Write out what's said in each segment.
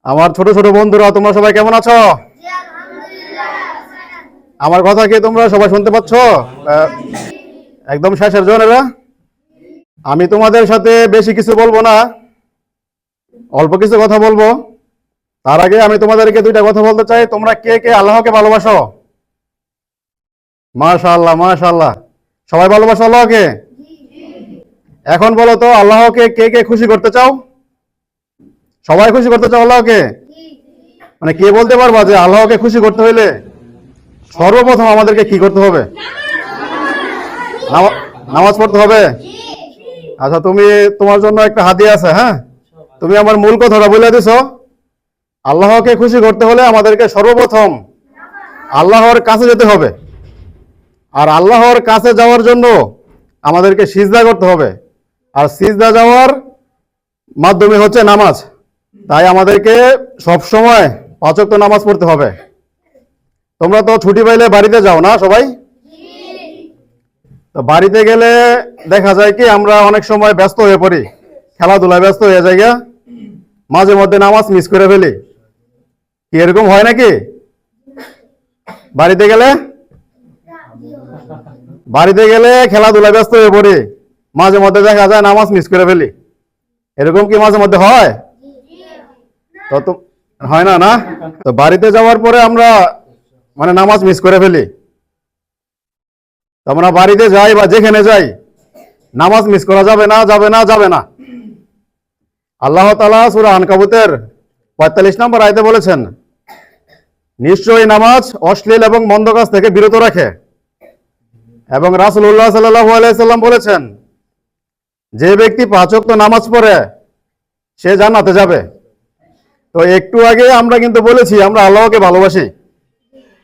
আমার ছোট ছোট বন্ধুরা, তোমরা সবাই কেমন আছো? আমার কথা কি তোমরা সবাই শুনতে পাচ্ছ? একদম শেষের জনেরা। আমি তোমাদের সাথে বেশি কিছু বলবো না, অল্প কিছু কথা বলবো। তার আগে আমি তোমাদেরকে দুইটা কথা বলতে চাই। তোমরা কে কে আল্লাহকে ভালোবাসো? মাশাআল্লাহ, মাশাআল্লাহ। সবাই ভালোবাসো আল্লাহকে? এখন বলো তো, আল্লাহকে কে কে খুশি করতে চাও? সবাই খুশি করতে চাও আল্লাহকে? মানে কে বলতে পারবা যে আল্লাহকে খুশি করতে হইলে সর্বপ্রথম আমাদেরকে কি করতে হবে? নামাজ পড়তে হবে। আচ্ছা, তোমার জন্য একটা হাদিয়া আছে। হ্যাঁ, তুমি আমার মূল কথাটা বলে দিছো। আল্লাহকে খুশি করতে হলে আমাদেরকে সর্বপ্রথম আল্লাহর কাছে যেতে হবে। আর আল্লাহর কাছে যাওয়ার জন্য আমাদেরকে সিজদা করতে হবে। আর সিজদা যাওয়ার মাধ্যমে হচ্ছে নামাজ। তাই আমাদেরকে সব সময় 5 ওয়াক্ত নামাজ পড়তে হবে। তোমরা তো ছুটি পাইলে বাড়িতে যাও না সবাই? তো বাড়িতে গেলে দেখা যায় কি, আমরা অনেক সময় ব্যস্ত হয়ে পড়ি, খেলাধুলায় ব্যস্ত হয়ে যাই, মাঝে মধ্যে নামাজ মিস করে ফেলি। কি এরকম হয় নাকি? বাড়িতে গেলে খেলাধুলায় ব্যস্ত হয়ে পড়ি, মাঝে মধ্যে দেখা যায় নামাজ মিস করে ফেলি। এরকম কি মাঝে মধ্যে হয়? তো হয় না? তো বাড়িতে যাওয়ার পরে আমরা নামাজ মিস করে ফেলি। আমরা বাড়িতে যাই বা যেখানে যাই, নামাজ মিস করা যাবে না, যাবে না, যাবে না। আল্লাহ তাআলা সূরা আনকাবুতের 45 নম্বর আয়াতে বলেছেন, নিশ্চয়ই নামাজ অশ্লীল এবং মন্দ কাজ থেকে বিরত রাখে। এবং রাসূলুল্লাহ সাল্লাল্লাহু আলাইহি সাল্লাম বলেছেন, যে ব্যক্তি 5 ওয়াক্ত নামাজ পড়ে সে জান্নাতে যাবে। তো একটু আগে আমরা কিন্তু বলেছি আমরা আল্লাহকে ভালোবাসি,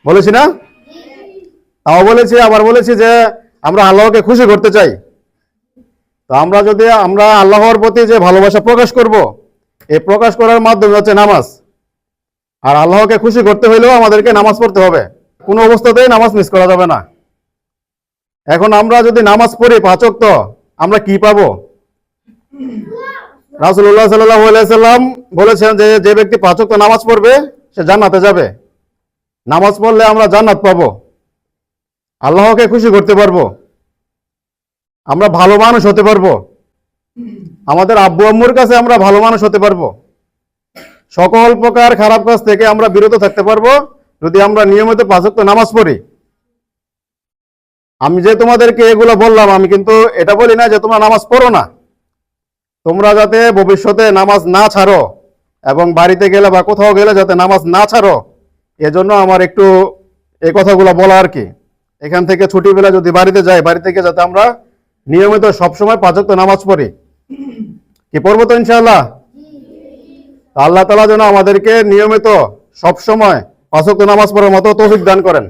বলেছি না? তাও বলেছি, আবার বলেছি যে আমরা আল্লাহকে খুশি করতে চাই। তো আমরা আল্লাহর প্রতি যে ভালোবাসা প্রকাশ করব, এই প্রকাশ করার মাধ্যমে হচ্ছে নামাজ। আর আল্লাহকে খুশি করতে হইলেও আমাদেরকে নামাজ পড়তে হবে, কোনো অবস্থাতেই নামাজ মিস করা যাবে না। এখন আমরা যদি নামাজ পড়ি 5 ওয়াক্ত, আমরা কি পাবো? রাসূলুল্লাহ সাল্লাল্লাহু আলাইহি সাল্লাম বলেছেন যে যে ব্যক্তি 5 ওয়াক্ত নামাজ পড়বে সে জান্নাতে যাবে। নামাজ পড়লে আমরা জান্নাত পাবো, আল্লাহকে খুশি করতে পারবো, আমরা ভালো মানুষ হতে পারবো, আমাদের আব্বু আম্মুর কাছে আমরা ভালো মানুষ হতে পারবো, সকল প্রকার খারাপ কাজ থেকে আমরা বিরত থাকতে পারবো যদি আমরা নিয়মিত 5 ওয়াক্ত নামাজ পড়ি। আমি যে তোমাদেরকে এগুলো বললাম, আমি কিন্তু এটা বলি না যে তোমরা নামাজ পড়ো না। তোমরা যাতে ভবিষ্যতে নামাজ না ছাড়ো এবং বাড়িতে গেলে বা কোথাও গেলে যাতে নামাজ না ছাড়ো, এজন্য আমার একটু এই কথাগুলো বলা আর কি। এখান থেকে ছুটি বেলা যদি বাড়িতে যাই, বাড়ি থেকে যাতে আমরা নিয়মিত সবসময় 5 ওয়াক্ত নামাজ পড়ি। কি পড়বো তো ইনশাআল্লাহ? আল্লাহ তাআলা যেন আমাদেরকে নিয়মিত সবসময় 5 ওয়াক্ত নামাজ পড়ার মতো তৌফিক দান করেন।